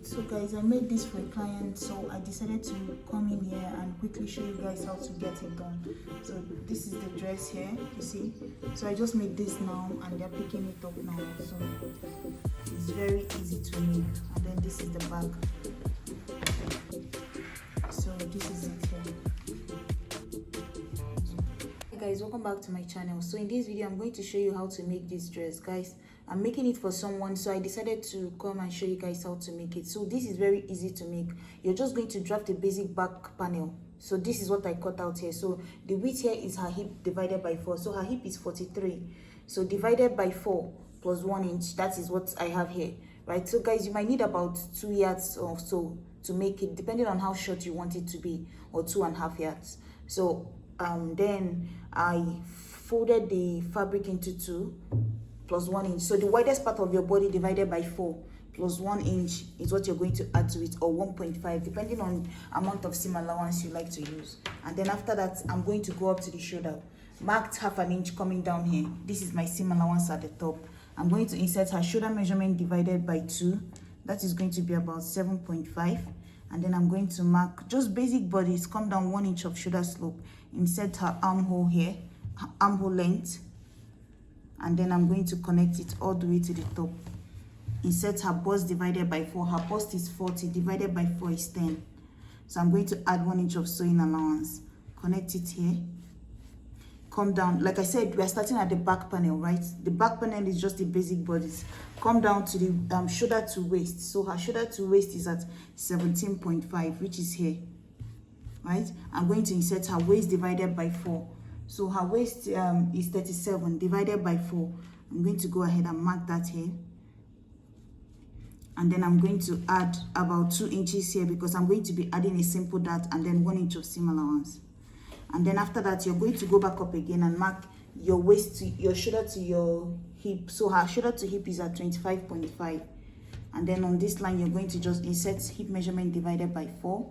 So guys, I made this for a client, so I decided to come in here and quickly show you guys how to get it done. So this is the dress here, you see. So I just made this now and they're picking it up now. So it's very easy to make. And then this is the back. So this is it here. Hey guys, welcome back to my channel. So in this video I'm going to show you how to make this dress. Guys, I'm making it for someone, so I decided to come and show you guys how to make it. So this is very easy to make. You're just going to draft a basic back panel. So this is what I cut out here. So the width here is her hip divided by 4. So her hip is 43. So divided by 4 plus 1 inch, that is what I have here, right? So guys, you might need about 2 yards or so to make it, depending on how short you want it to be, or 2.5 yards. So then I folded the fabric into 2 plus 1 inch. So the widest part of your body divided by 4 plus 1 inch is what you're going to add to it, or 1.5, depending on amount of seam allowance you like to use. And then after that, I'm going to go up to the shoulder, marked 1/2 inch coming down here. This is my seam allowance at the top. I'm going to insert her shoulder measurement divided by 2. That is going to be about 7.5. And then I'm going to mark just basic bodice, come down 1 inch of shoulder slope, insert her armhole here, her armhole length, and then I'm going to connect it all the way to the top. Insert her bust divided by 4. Her bust is 40, divided by 4 is 10. So I'm going to add 1 inch of sewing allowance. Connect it here. Come down. Like I said, we are starting at the back panel, right? The back panel is just the basic bodice. Come down to the shoulder to waist. So her shoulder to waist is at 17.5, which is here, right? I'm going to insert her waist divided by 4. So her waist is 37 divided by 4. I'm going to go ahead and mark that here. And then I'm going to add about 2 inches here, because I'm going to be adding a simple dart and then 1 inch of seam allowance. And then after that, you're going to go back up again and mark your waist to your shoulder to your hip. So her shoulder to hip is at 25.5. And then on this line, you're going to just insert hip measurement divided by 4.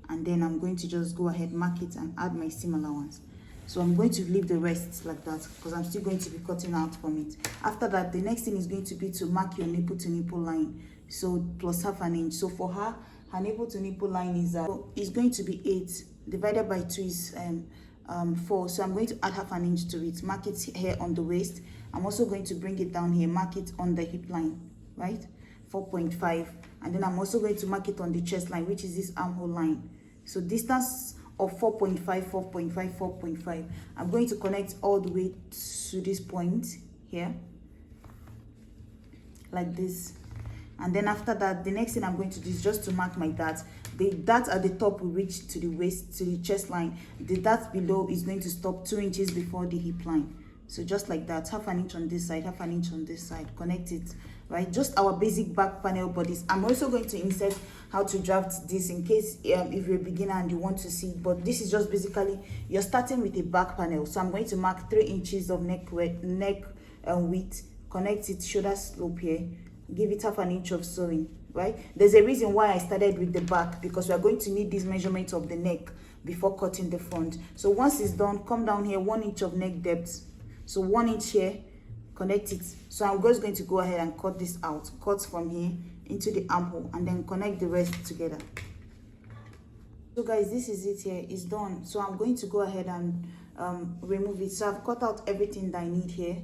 And then I'm going to just go ahead, mark it, and add my seam allowance. So I'm going to leave the rest like that, because I'm still going to be cutting out from it. After that, the next thing is going to be to mark your nipple to nipple line. So plus 1/2 inch. So for her nipple to nipple line is going to be 8. Divided by 2 is 4. So I'm going to add 1/2 inch to it. Mark it here on the waist. I'm also going to bring it down here. Mark it on the hip line, right? 4.5. And then I'm also going to mark it on the chest line, which is this armhole line. So distance of 4.5, 4.5, 4.5. I'm going to connect all the way to this point here, like this. And then after that, the next thing I'm going to do is just to mark my dart. The dart at the top will reach to the waist, to the chest line. The dart below is going to stop 2 inches before the hip line. So just like that, 1/2 inch on this side, 1/2 inch on this side. Connect it, right? Just our basic back panel bodice. I'm also going to insert how to draft this in case if you're a beginner and you want to see. But this is just basically, you're starting with a back panel. So I'm going to mark 3 inches of neck width. Connect it, shoulder slope here. Give it 1/2 inch of sewing, right? There's a reason why I started with the back, because we are going to need this measurement of the neck before cutting the front. So once it's done, come down here, 1 inch of neck depth. So 1 inch here, connect it. So I'm just going to go ahead and cut this out. Cut from here into the armhole and then connect the rest together. So guys, this is it here. It's done. So I'm going to go ahead and remove it. So I've cut out everything that I need here.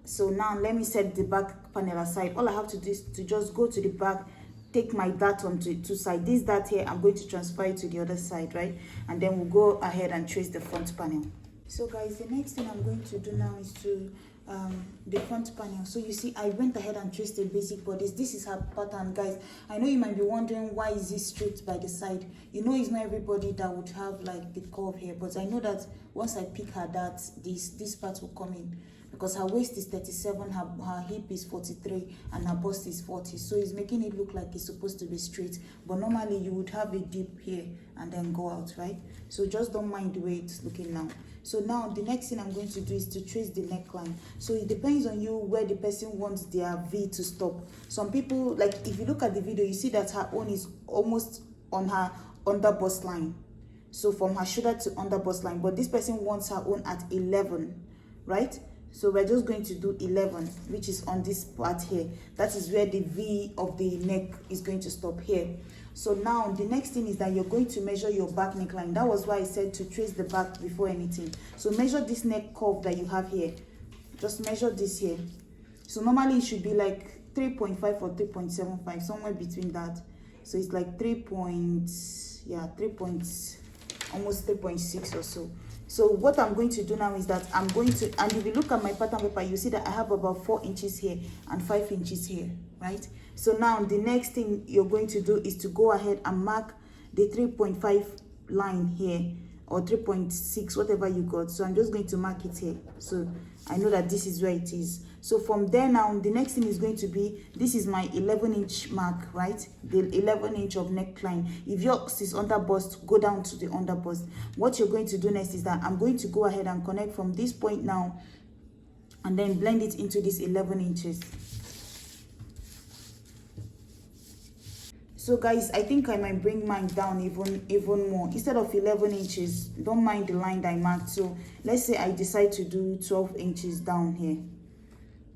So now let me set the back panel aside. All I have to do is to just go to the back, take my dart onto 2 sides. This dart here, I'm going to transfer it to the other side, right? And then we'll go ahead and trace the front panel. So guys, the next thing I'm going to do now is to the front panel. So you see, I went ahead and traced the basic bodice. This is her pattern, guys. I know you might be wondering, why is this straight by the side? You know, it's not everybody that would have like the curve here, but I know that once I pick her dart, this part will come in, because her waist is 37, her hip is 43, and her bust is 40. So it's making it look like it's supposed to be straight, but normally you would have a dip here and then go out, right? So just don't mind the way it's looking now. So now the next thing I'm going to do is to trace the neckline. So it depends on you where the person wants their V to stop. Some people, like if you look at the video, you see that her own is almost on her under bust line. So from her shoulder to under bust line, but this person wants her own at 11, right? So we're just going to do 11, which is on this part here. That is where the V of the neck is going to stop here. So now the next thing is that you're going to measure your back neckline. That was why I said to trace the back before anything. So measure this neck curve that you have here. Just measure this here. So normally it should be like 3.5 or 3.75, somewhere between that. So it's like almost 3.6 or so. So what I'm going to do now is that I'm going to, and if you look at my pattern paper, you see that I have about 4 inches here and 5 inches here, right? So now the next thing you're going to do is to go ahead and mark the 3.5 line here, or 3.6, whatever you got. So I'm just going to mark it here, so I know that this is where it is. So from there now, the next thing is going to be, this is my 11-inch mark, right? The 11-inch of neckline. If yours is under bust, go down to the under bust. What you're going to do next is that I'm going to go ahead and connect from this point now, and then blend it into this 11 inches. So guys, I think I might bring mine down even more. Instead of 11 inches, don't mind the line that I marked. So let's say I decide to do 12 inches down here,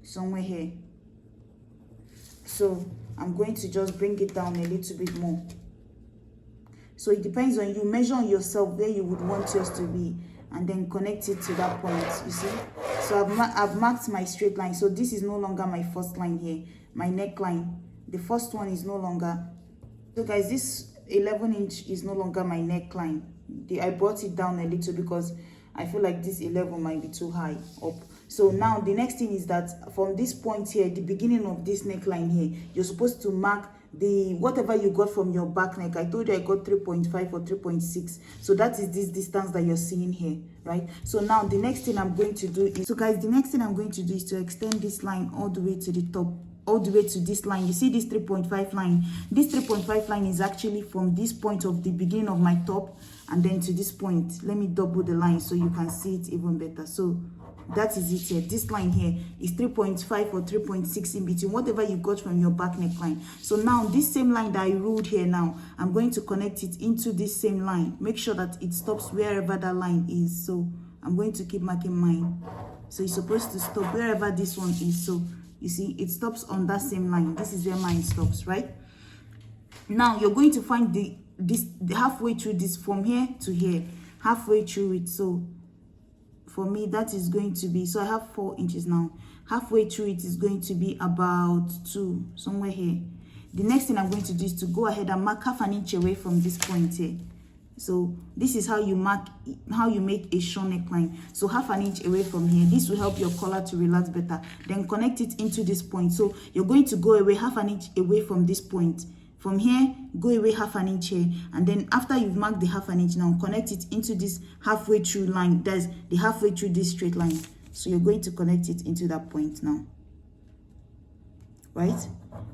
somewhere here. So I'm going to just bring it down a little bit more. So it depends on you. Measure on yourself where you would want yours to be, and then connect it to that point, you see. So I've marked my straight line. So this is no longer my first line here, my neckline. The first one is no longer. So guys, this 11-inch is no longer my neckline. I brought it down a little because I feel like this 11 might be too high up. So now the next thing is that from this point here, the beginning of this neckline here, you're supposed to mark the whatever you got from your back neck. I told you I got 3.5 or 3.6. So that is this distance that you're seeing here, right? So now the next thing I'm going to do is, so guys, the next thing I'm going to do is to extend this line all the way to the top, all the way to this line. You see this 3.5 line? This 3.5 line is actually from this point of the beginning of my top and then to this point. Let me double the line so you can see it even better. So that is it here. This line here is 3.5 or 3.6 in between, whatever you got from your back neckline. So now this same line that I ruled here now, I'm going to connect it into this same line. Make sure that it stops wherever that line is. So I'm going to keep marking mine. So it's supposed to stop wherever this one is. So you see, it stops on that same line. This is where mine stops, right? Now you're going to find the halfway through this, from here to here, halfway through it. So for me, that is going to be, so I have 4 inches now. Halfway through it is going to be about 2, somewhere here. The next thing I'm going to do is to go ahead and mark half an inch away from this point here. So this is how you mark, how you make a shawl neckline. So half an inch away from here. This will help your collar to relax better. Then connect it into this point. So you're going to go away half an inch away from this point. From here, go away half an inch here. And then after you've marked the half an inch now, connect it into this halfway through line. That's the halfway through this straight line. So you're going to connect it into that point now, right?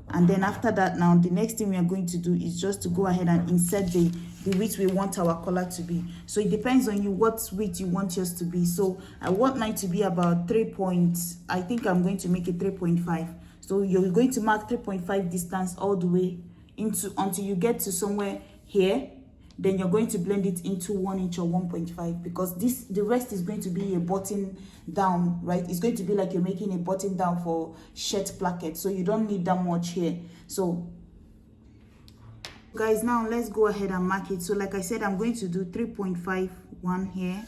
And then after that, now the next thing we are going to do is just to go ahead and insert the width we want our collar to be. So it depends on you what width you want yours to be. So I want mine to be about 3 points. I think I'm going to make it 3.5. So you're going to mark 3.5 distance all the way into until you get to somewhere here. Then you're going to blend it into 1 inch or 1.5, because the rest is going to be a button down, right? It's going to be like you're making a button down for shirt placket, so you don't need that much here. So guys, now let's go ahead and mark it. So like I said, I'm going to do 3.51 here,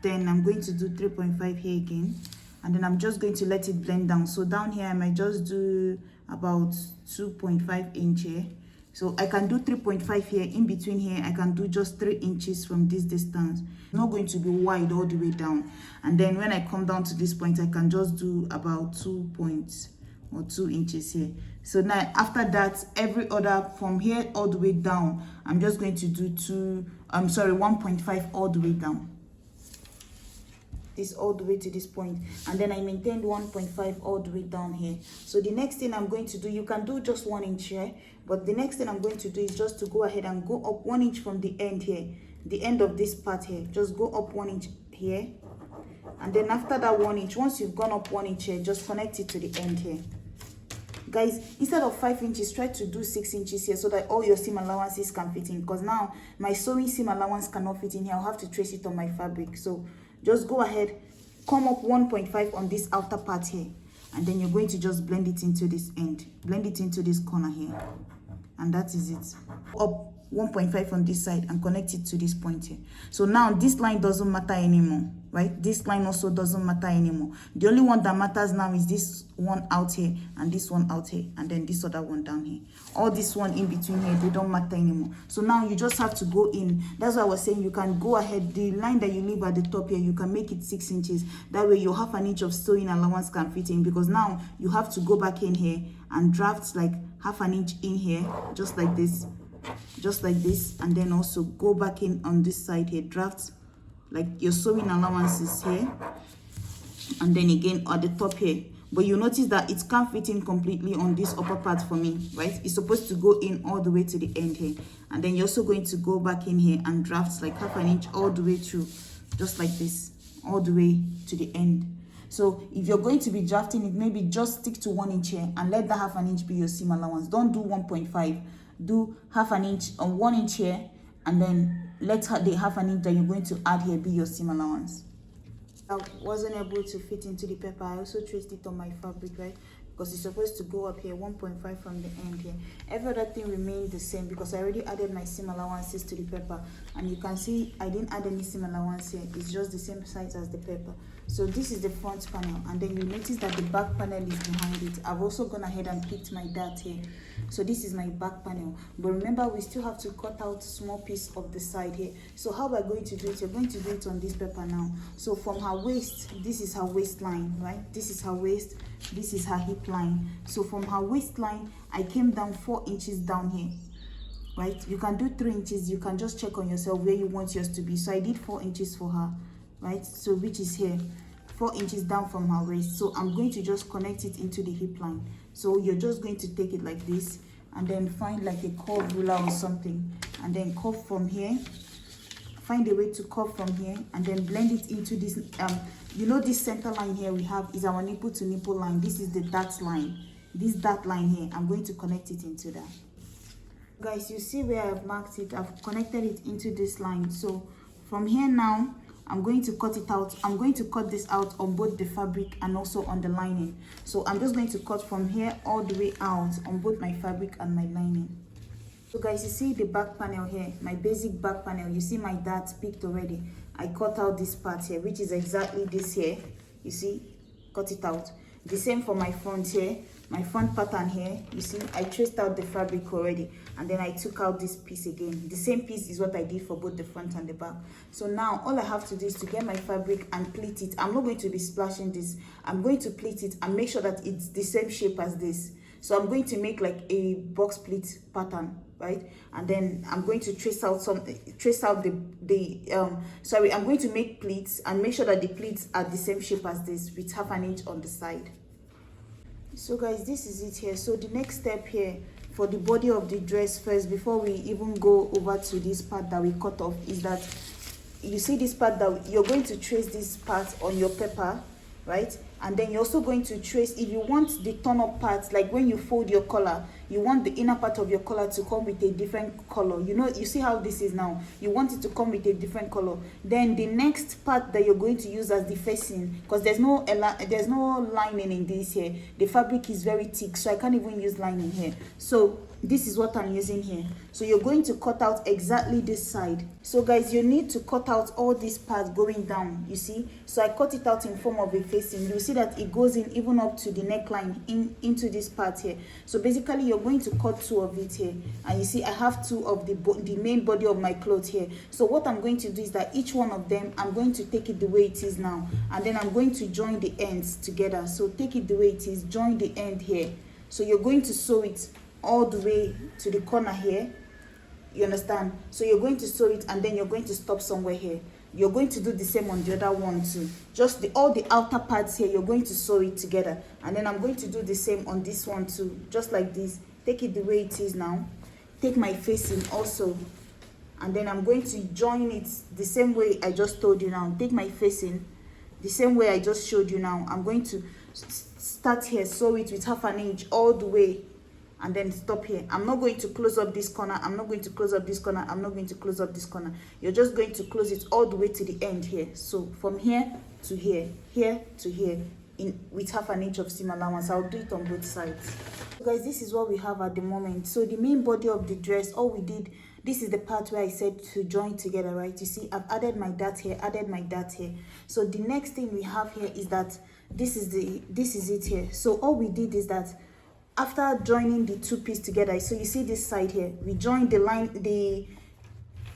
then I'm going to do 3.5 here again, and then I'm just going to let it blend down. So down here I might just do about 2.5 inch here. So I can do 3.5 here. In between here, I can do just 3 inches from this distance. It's not going to be wide all the way down. And then when I come down to this point, I can just do about 2 points or 2 inches here. So now after that, every other from here all the way down, I'm just going to do 1.5 all the way down. This all the way to this point, and then I maintained 1.5 all the way down here. So the next thing I'm going to do, you can do just 1 inch here, but the next thing I'm going to do is just to go ahead and go up 1 inch from the end here, the end of this part here. Just go up 1 inch here, and then after that 1 inch, once you've gone up 1 inch here, just connect it to the end here. Guys, instead of 5 inches, try to do 6 inches here so that all your seam allowances can fit in, because now my sewing seam allowance cannot fit in here. I'll have to trace it on my fabric. So just go ahead, come up 1.5 on this outer part here, and then you're going to just blend it into this end, blend it into this corner here, and that is it. Up 1.5 on this side and connect it to this point here. So now this line doesn't matter anymore, right? This line also doesn't matter anymore. The only one that matters now is this one out here and this one out here, and then this other one down here. All this one in between here, they don't matter anymore. So now you just have to go in. That's why I was saying you can go ahead. The line that you leave at the top here, you can make it 6 inches. That way your 1/2 inch of sewing allowance can fit in, because now you have to go back in here and draft like 1/2 inch in here, just like this, and then also go back in on this side here, draft like your sewing allowances here, and then again at the top here. But you notice that it can't fit in completely on this upper part for me, right? It's supposed to go in all the way to the end here, and then you're also going to go back in here and draft like 1/2 inch all the way through, just like this, all the way to the end. So if you're going to be drafting it, maybe just stick to 1 inch here and let that 1/2 inch be your seam allowance. Don't do 1.5. Do 1/2 inch on 1 inch here, and then let the 1/2 inch that you're going to add here be your seam allowance. I wasn't able to fit into the paper. I also traced it on my fabric, right? Because it's supposed to go up here 1.5 from the end here. Every other thing remained the same because I already added my seam allowances to the paper, and you can see I didn't add any seam allowance here. It's just the same size as the paper. So this is the front panel, and then you notice that the back panel is behind it. I've also gone ahead and picked my dart here. So this is my back panel, but remember we still have to cut out small piece of the side here. So how we're going to do it, you're going to do it on this paper now. So from her waist, this is her waistline, right? This is her waist, this is her hip line. So from her waistline, I came down 4 inches down here, right? You can do 3 inches. You can just check on yourself where you want yours to be. So I did 4 inches for her, right? So which is here, 4 inches down from her waist. So I'm going to just connect it into the hip line. So you're just going to take it like this, and then find like a curve ruler or something, and then curve from here. Find a way to curve from here, and then blend it into this. You know, this center line here we have is our nipple to nipple line. This is the dart line. This dart line here, I'm going to connect it into that. Guys, you see where I've marked it? I've connected it into this line. So from here now, I'm going to cut it out. I'm going to cut this out on both the fabric and also on the lining. So I'm just going to cut from here all the way out on both my fabric and my lining. So guys, you see the back panel here, my basic back panel. You see my dart picked already. I cut out this part here, which is exactly this here. You see, cut it out. The same for my front here, my front pattern here. You see, I traced out the fabric already, and then I took out this piece again. The same piece is what I did for both the front and the back. So now all I have to do is to get my fabric and pleat it. I'm not going to be splashing this. I'm going to pleat it and make sure that it's the same shape as this. So I'm going to make like a box pleat pattern, right? And then I'm going to trace out I'm going to make pleats and make sure that the pleats are the same shape as this, with 1/2 inch on the side. So guys, this is it here. So the next step here for the body of the dress first, before we even go over to this part that we cut off, is that you see this part that you're going to trace this part on your paper, right? And then you're also going to trace, if you want the turn up parts, like when you fold your collar, you want the inner part of your collar to come with a different color. You know, you see how this is now, you want it to come with a different color. Then the next part that you're going to use as the facing, because there's no lining in this here, the fabric is very thick, so I can't even use lining here. So this is what I'm using here. So you're going to cut out exactly this side. So guys, you need to cut out all this part going down, you see. So I cut it out in form of a facing. You see that it goes in even up to the neckline, into this part here. So basically you're going to cut 2 of it here, and you see I have 2 of the main body of my cloth here. So what I'm going to do is that each one of them, I'm going to take it the way it is now, and then I'm going to join the ends together. So take it the way it is, join the end here. So you're going to sew it all the way to the corner here, you understand? So you're going to sew it, and then you're going to stop somewhere here. You're going to do the same on the other one too. Just all the outer parts here, you're going to sew it together, and then I'm going to do the same on this one too, just like this. Take it the way it is now, take my facing also, and then I'm going to join it the same way I just told you now. Take my facing the same way I just showed you now. I'm going to start here, sew it with 1/2 inch all the way and then stop here. I'm not going to close up this corner, I'm not going to close up this corner, I'm not going to close up this corner. You're just going to close it all the way to the end here. So from here to here, here to here, in with half an inch of seam allowance. I'll do it on both sides. So guys, this is what we have at the moment. So the main body of the dress, all we did, this is the part where I said to join together, right? You see, I've added my dart here, added my dart here. So the next thing we have here is that this is it here. So all we did is that after joining the two pieces together, so you see this side here, we joined the line,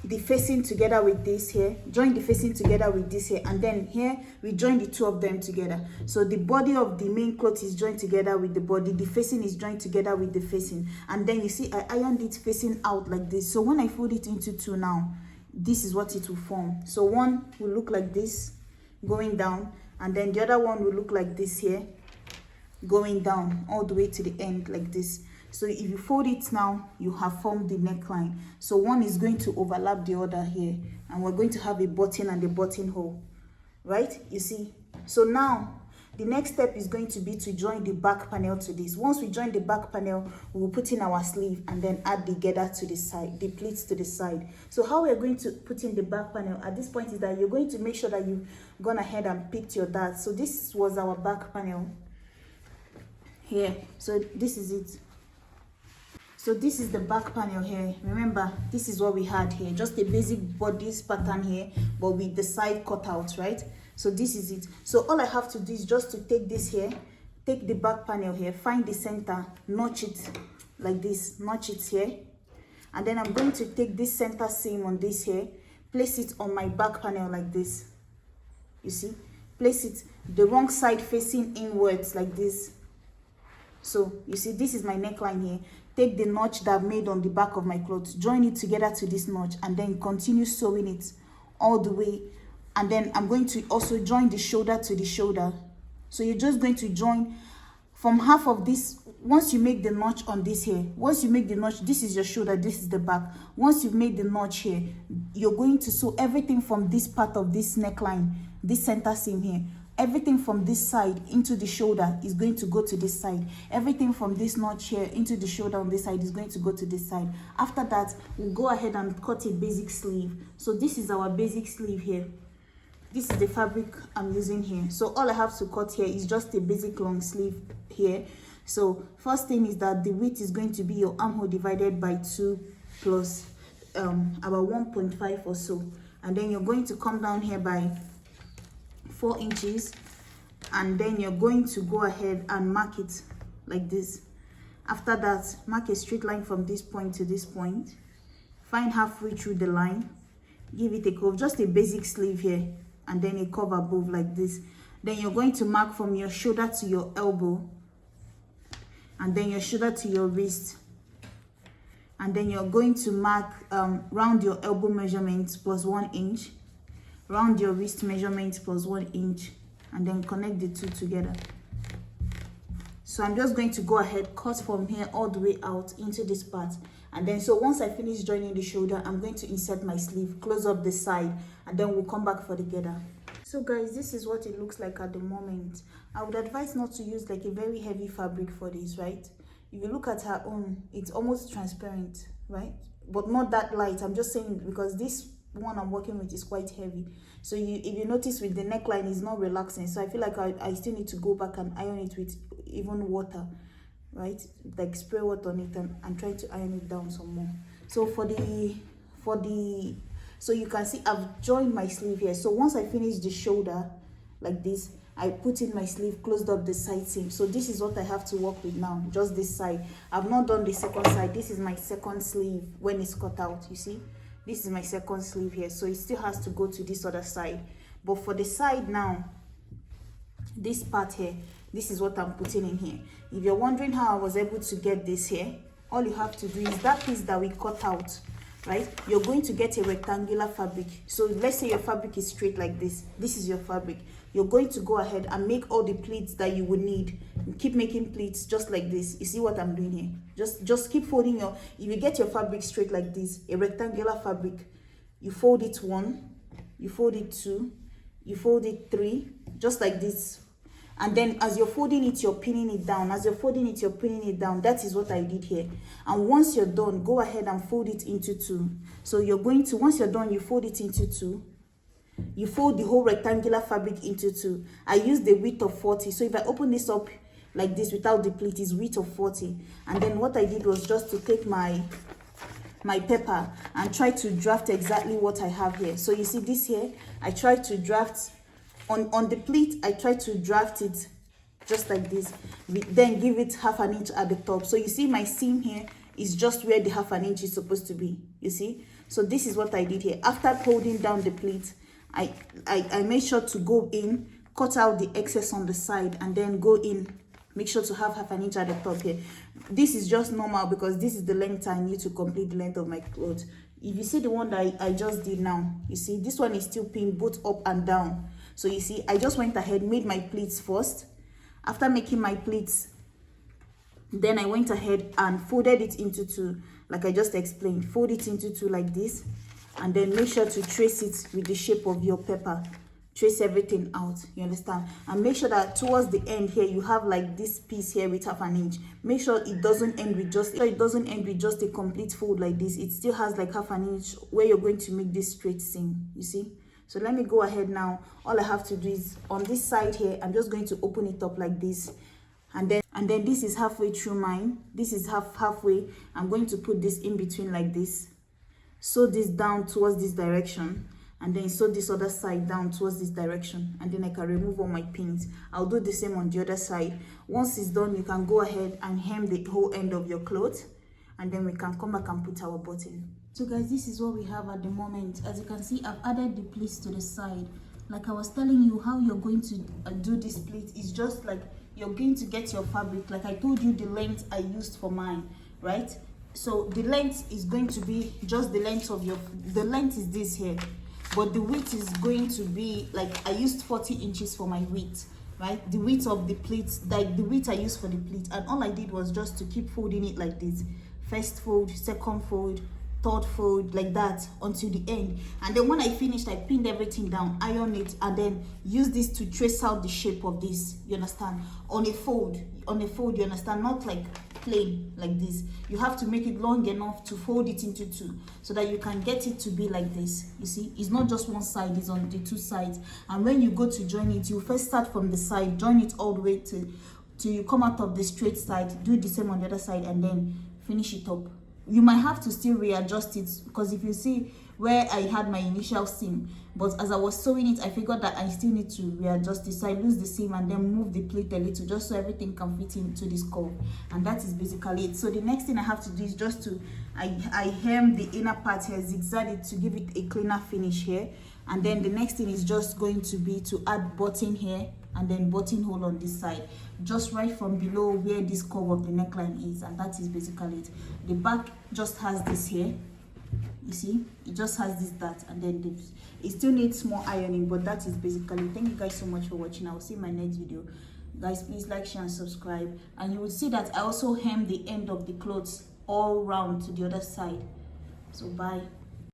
the facing together with this here, join the facing together with this here, and then here we join the two of them together. So the body of the main cloth is joined together with the body, the facing is joined together with the facing, and then you see I ironed it facing out like this. So when I fold it into two now, this is what it will form. So one will look like this going down, and then the other one will look like this here going down all the way to the end like this. So if you fold it now, you have formed the neckline. So one is going to overlap the other here, and we're going to have a button and a buttonhole, right? You see. So now the next step is going to be to join the back panel to this. Once we join the back panel, we will put in our sleeve and then add the girder to the side, the pleats to the side. So how we're going to put in the back panel at this point is that you're going to make sure that you've gone ahead and picked your dart. So this was our back panel here. So this is it. So this is the back panel here. Remember, this is what we had here, just a basic bodice pattern here, but with the side cut out, right? So this is it. So all I have to do is just to take this here, take the back panel here, find the center, notch it like this, notch it here, and then I'm going to take this center seam on this here, place it on my back panel like this. You see, place it the wrong side facing inwards like this. So you see, this is my neckline here. Take the notch that I've made on the back of my clothes, join it together to this notch, and then continue sewing it all the way. And then I'm going to also join the shoulder to the shoulder. So you're just going to join from half of this. Once you make the notch on this here, once you make the notch, this is your shoulder, this is the back. Once you've made the notch here, you're going to sew everything from this part of this neckline, this center seam here. Everything from this side into the shoulder is going to go to this side. Everything from this notch here into the shoulder on this side is going to go to this side. After that, we'll go ahead and cut a basic sleeve. So this is our basic sleeve here. This is the fabric I'm using here. So all I have to cut here is just a basic long sleeve here. So first thing is that the width is going to be your armhole divided by 2 plus about 1.5 or so. And then you're going to come down here by 4 inches, and then you're going to go ahead and mark it like this. After that, mark a straight line from this point to this point, find halfway through the line, give it a curve, just a basic sleeve here, and then a curve above like this. Then you're going to mark from your shoulder to your elbow, and then your shoulder to your wrist, and then you're going to mark round your elbow measurements plus 1 inch, round your wrist measurement plus 1 inch, and then connect the two together. So I'm just going to go ahead, cut from here all the way out into this part, and then so once I finish joining the shoulder, I'm going to insert my sleeve, close up the side, and then we'll come back for the girder. So guys, this is what it looks like at the moment. I would advise not to use like a very heavy fabric for this, right? If you look at her own, it's almost transparent, right? But not that light. I'm just saying because this one I'm working with is quite heavy. So if you notice with the neckline, it's not relaxing. So I feel like I still need to go back and iron it with even water, right? Like spray water on it and try to iron it down some more. So so you can see I've joined my sleeve here. So once I finish the shoulder like this, I put in my sleeve, closed up the side seam. So this is what I have to work with now, just this side. I've not done the second side. This is my second sleeve when it's cut out, you see. This is my second sleeve here, so it still has to go to this other side. But for the side now, this part here, this is what I'm putting in here. If you're wondering how I was able to get this here, all you have to do is that piece that we cut out, right? You're going to get a rectangular fabric. So let's say your fabric is straight like this. This is your fabric. You're going to go ahead and make all the pleats that you would need. Keep making pleats just like this. You see what I'm doing here? Just keep folding your, if you get your fabric straight like this, a rectangular fabric, you fold it 1, you fold it 2, you fold it 3, just like this. and then as you're folding it, you're pinning it down. As you're folding it, you're pinning it down. That is what I did here. And once you're done, go ahead and fold it into two. So you're going to, once you're done, you fold it into two. You fold the whole rectangular fabric into two. I use the width of 40. So if I open this up like this without the pleat, is width of 40. And then what I did was just to take my paper and try to draft exactly what I have here. So you see this here, I try to draft on the pleat. I try to draft it just like this, then give it half an inch at the top. So you see my seam here is just where the half an inch is supposed to be, you see. So this is what I did here. After holding down the pleat, I made sure to go in, cut out the excess on the side, and then go in, make sure to have half an inch at the top here. This is just normal because this is the length I need to complete the length of my clothes. If you see the one that I just did now, you see this one is still pinned both up and down. So you see, I just went ahead, made my pleats first. After making my pleats, then I went ahead and folded it into two, like I just explained. Fold it into two like this, and then make sure to trace it with the shape of your paper. Trace everything out, you understand? And make sure that towards the end here, you have like this piece here with half an inch. Make sure it doesn't end with just a complete fold like this. It still has like half an inch where you're going to make this straight seam, you see. So let me go ahead now. All I have to do is on this side here, I'm just going to open it up like this, and then this is halfway through mine. This is halfway. I'm going to put this in between like this. Sew this down towards this direction, and then sew this other side down towards this direction, and then I can remove all my pins. I'll do the same on the other side. Once it's done, you can go ahead and hem the whole end of your cloth, and then we can come back and put our button. So guys, this is what we have at the moment. As you can see, I've added the pleats to the side. Like I was telling you, how you're going to do this pleat is just like you're going to get your fabric. Like I told you, the length I used for mine, right? So the length is going to be just the length of the length is this here, but the width is going to be like I used 40 inches for my width, right? The width of the pleats, like the width I used for the pleat, and all I did was just to keep folding it like this. First fold, second fold, third fold, like that until the end. And then when I finished, I pinned everything down, iron it, and then use this to trace out the shape of this, you understand? On a fold, you understand? Not like plain like this. You have to make it long enough to fold it into two so that you can get it to be like this. You see, it's not just one side, it's on the two sides. And when you go to join it, you first start from the side, join it all the way till you come out of the straight side. Do the same on the other side, and then finish it up. You might have to still readjust it, because if you see where I had my initial seam, but as I was sewing it, I figured that I still need to readjust it. So I lose the seam and then move the pleat a little, just so everything can fit into this curve. And that is basically it. So the next thing I have to do is just to I hem the inner part here, zigzag it to give it a cleaner finish here. And then the next thing is just going to be to add button here, and then buttonhole on this side, just right from below where this curve of the neckline is. And that is basically it. The back just has this here, you see, it just has that, and then it still needs more ironing, but that is basically it. Thank you guys so much for watching. I will see you in my next video. Guys, please like, share, and subscribe. And you will see that I also hem the end of the clothes all round to the other side. So bye.